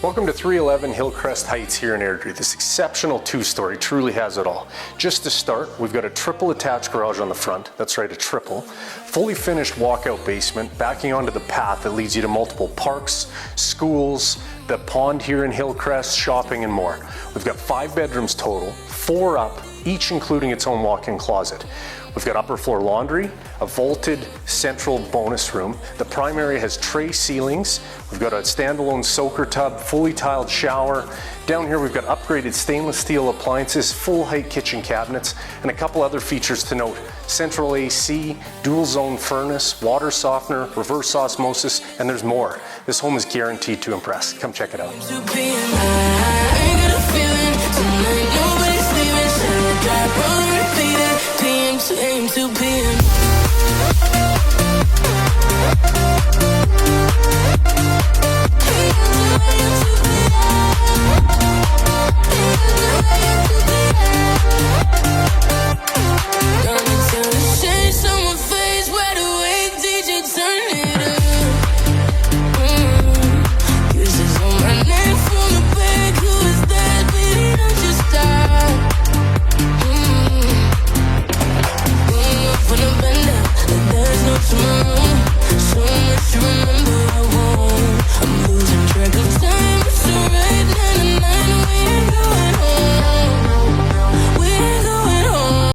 Welcome to 311 Hillcrest Heights here in Airdrie. This exceptional two-story truly has it all. Just to start, we've got a triple attached garage on the front. That's right, a triple. Fully finished walkout basement, backing onto the path that leads you to multiple parks, schools, the pond here in Hillcrest, shopping and more. We've got 5 bedrooms total, 4 up, each including its own walk-in closet. We've got upper floor laundry, a vaulted central bonus room. The primary has tray ceilings. We've got a standalone soaker tub, fully tiled shower. Down here we've got upgraded stainless steel appliances, full height kitchen cabinets, and a couple other features to note. Central AC, dual zone furnace, water softener, reverse osmosis, and there's more. This home is guaranteed to impress. Come check it out. Aim to PM. Tomorrow, so much to remember.